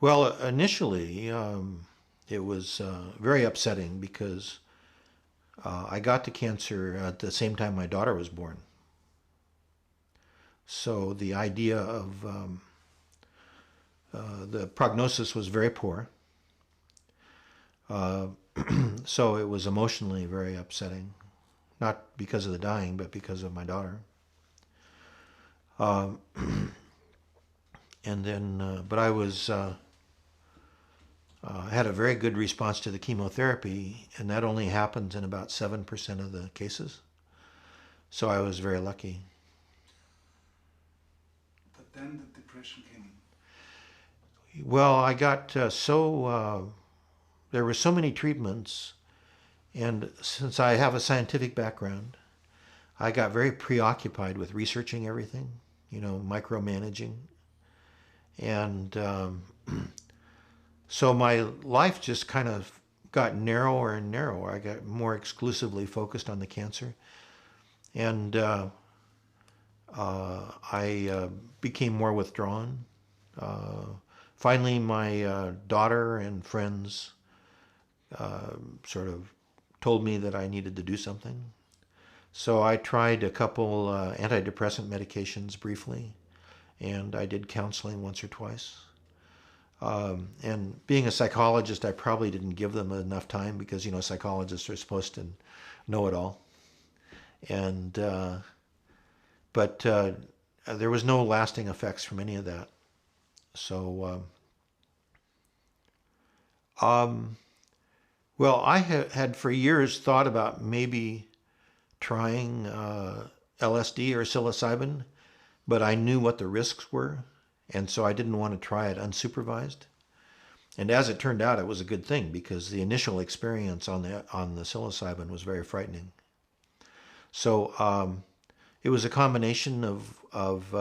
Well, initially, it was very upsetting because I got the cancer at the same time my daughter was born. So the idea of the prognosis was very poor. Uh, so it was emotionally very upsetting, not because of the dying, but because of my daughter. Um, and then, but I was had a very good response to the chemotherapy, and that only happens in about 7% of the cases. So I was very lucky. But then the depression came. Well, I got there were so many treatments, and since I have a scientific background, I got very preoccupied with researching everything, micromanaging. And so my life just kind of got narrower and narrower. I got more exclusively focused on the cancer. And I became more withdrawn. Uh, Finally, my daughter and friends sort of told me that I needed to do something. So I tried a couple antidepressant medications briefly, and I did counseling once or twice. And being a psychologist, I probably didn't give them enough time because psychologists are supposed to know it all. And but there was no lasting effects from any of that. So um, well, I had for years thought about maybe trying LSD or psilocybin, but I knew what the risks were, and so I didn't want to try it unsupervised. And as it turned out, it was a good thing because the initial experience on the psilocybin was very frightening. So it was a combination of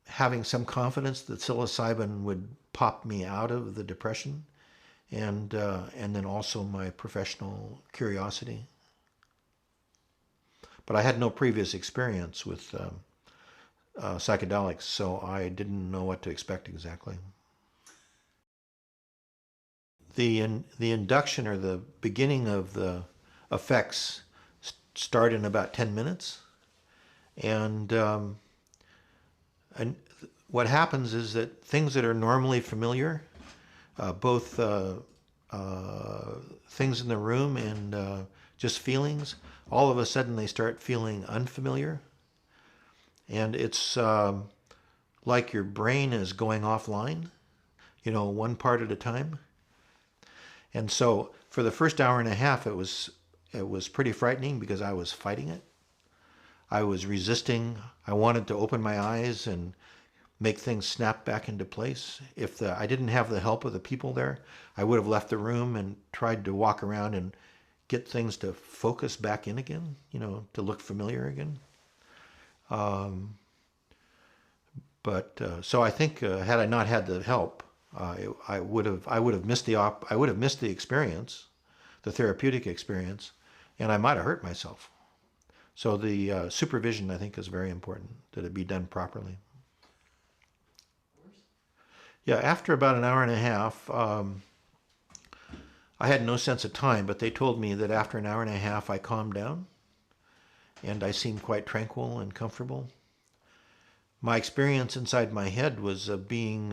having some confidence that psilocybin would pop me out of the depression, and then also my professional curiosity. But I had no previous experience with psychedelics, so I didn't know what to expect exactly. The induction or the beginning of the effects start in about 10 minutes, and and what happens is that things that are normally familiar, both things in the room and just feelings, all of a sudden they start feeling unfamiliar, and it's like your brain is going offline, one part at a time. And so for the first hour and a half, it was pretty frightening because I was fighting it. I was resisting. I wanted to open my eyes and make things snap back into place. If I didn't have the help of the people there, I would have left the room and tried to walk around and get things to focus back in again, to look familiar again. Um, but so I think had I not had the help, I would have missed the experience, the therapeutic experience, and I might have hurt myself. So the supervision, I think, is very important, that it be done properly. Yeah, after about an hour and a half, I had no sense of time, but they told me that after an hour and a half, I calmed down and I seemed quite tranquil and comfortable. My experience inside my head was being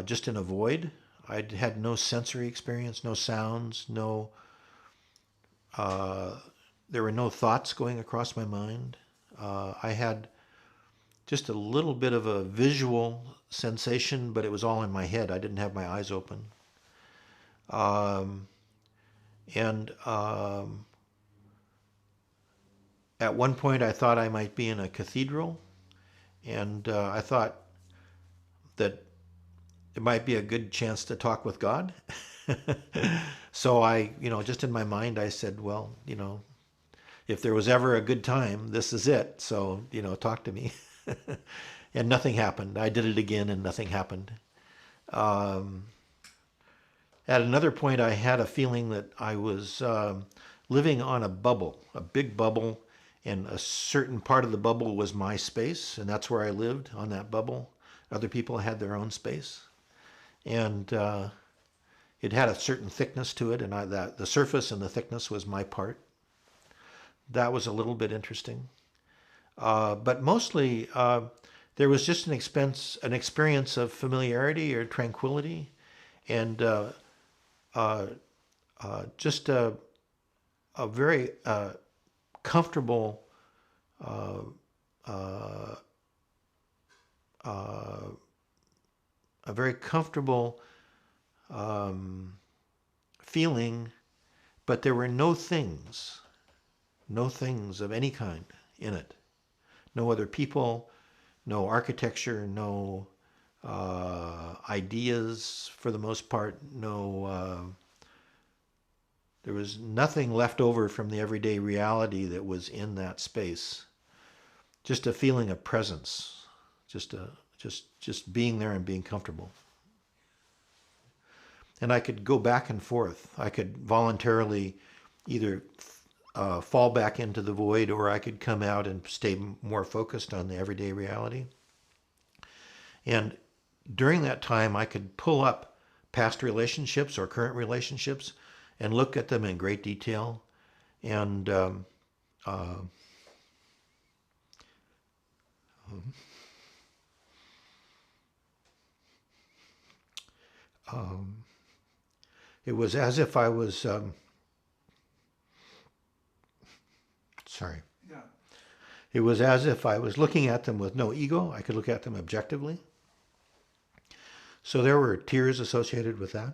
just in a void. I had no sensory experience, no sounds, no. Uh, there were no thoughts going across my mind. I had just a little bit of a visual sensation, but it was all in my head. I didn't have my eyes open. Um, and At one point, I thought I might be in a cathedral, and I thought that it might be a good chance to talk with God. So I, just in my mind, I said, well, if there was ever a good time, this is it. So, talk to me. And nothing happened. I did it again and nothing happened. Um, at another point, I had a feeling that I was living on a bubble, a big bubble, and a certain part of the bubble was my space, and that's where I lived on that bubble. Other people had their own space. And it had a certain thickness to it, and that the surface and the thickness was my part. That was a little bit interesting. But mostly, there was just an experience of familiarity or tranquility, and uh, just a very comfortable, uh, uh, uh, a very comfortable feeling, but there were no things of any kind in it. No other people, no architecture, no ideas for the most part, there was nothing left over from the everyday reality that was in that space. Just a feeling of presence, just being there and being comfortable. And I could go back and forth. I could voluntarily either fall back into the void, or I could come out and stay more focused on the everyday reality. And during that time, I could pull up past relationships or current relationships and look at them in great detail. And uh, um, it was as if I was, sorry, Yeah. it was as if I was looking at them with no ego. I could look at them objectively. So there were tears associated with that.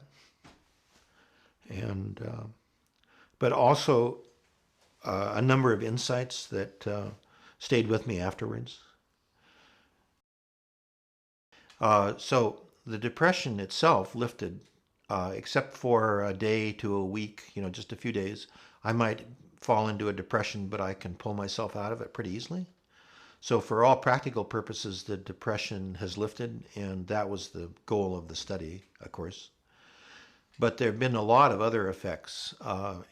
And but also a number of insights that stayed with me afterwards. So the depression itself lifted, except for a day to a week, just a few days. I might fall into a depression, but I can pull myself out of it pretty easily. So for all practical purposes, the depression has lifted, and that was the goal of the study, of course. But there have been a lot of other effects.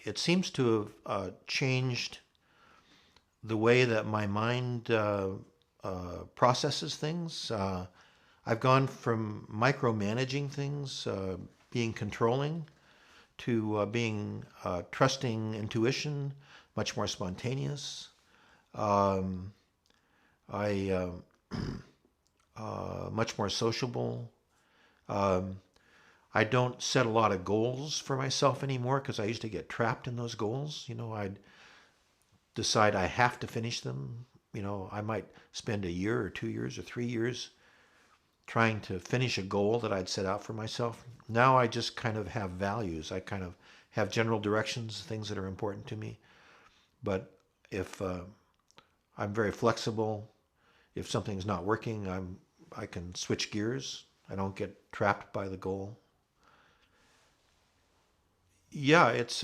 It seems to have changed the way that my mind processes things. I've gone from micromanaging things, being controlling, to being trusting intuition, much more spontaneous. Um, I much more sociable. Um, I don't set a lot of goals for myself anymore because I used to get trapped in those goals. I'd decide I have to finish them. I might spend a year or 2 years or 3 years trying to finish a goal that I'd set out for myself. Now I just kind of have values. I kind of have general directions, things that are important to me. But if I'm very flexible, if something's not working, I can switch gears. I don't get trapped by the goal. Yeah, it's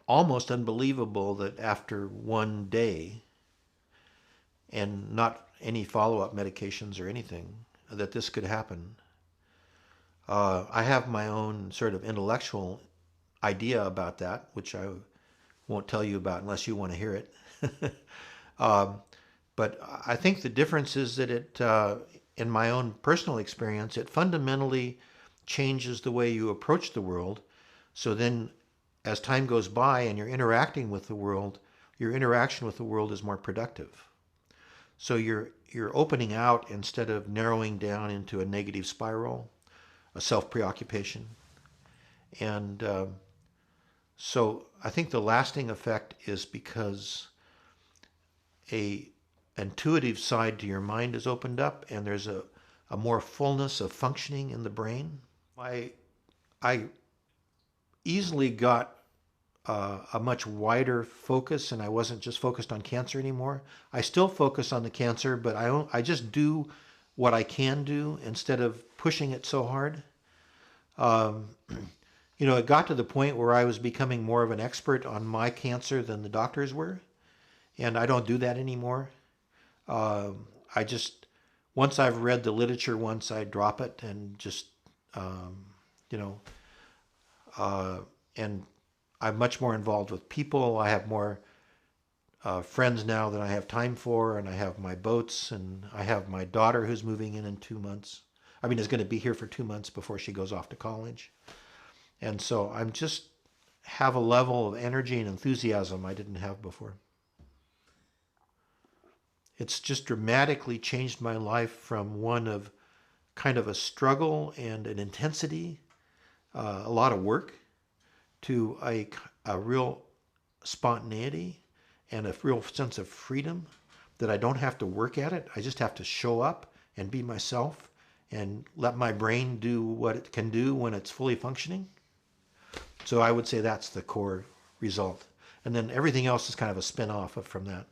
almost unbelievable that after one day and not any follow-up medications or anything, that this could happen. I have my own sort of intellectual idea about that, which I won't tell you about unless you want to hear it. um, but I think the difference is that in my own personal experience, it fundamentally changes the way you approach the world. So then, as time goes by and you're interacting with the world, your interaction with the world is more productive. So you're opening out instead of narrowing down into a negative spiral, a self-preoccupation. And so I think the lasting effect is because a intuitive side to your mind is opened up, and there's a more fullness of functioning in the brain. I easily got a much wider focus, and I wasn't just focused on cancer anymore. I still focus on the cancer, but I just do what I can do instead of pushing it so hard. Um, it got to the point where I was becoming more of an expert on my cancer than the doctors were, and I don't do that anymore. I just, once I've read the literature once, I drop it and just, um, you know, and I'm much more involved with people. I have more friends now that I have time for, and I have my boats, and I have my daughter who's moving in 2 months. I mean, is going to be here for 2 months before she goes off to college. And so I'm just have a level of energy and enthusiasm I didn't have before. It's just dramatically changed my life from one of kind of a struggle and an intensity, a lot of work, to a real spontaneity and a real sense of freedom that I don't have to work at it. I just have to show up and be myself and let my brain do what it can do when it's fully functioning. So I would say that's the core result. And then everything else is kind of a spin off from that.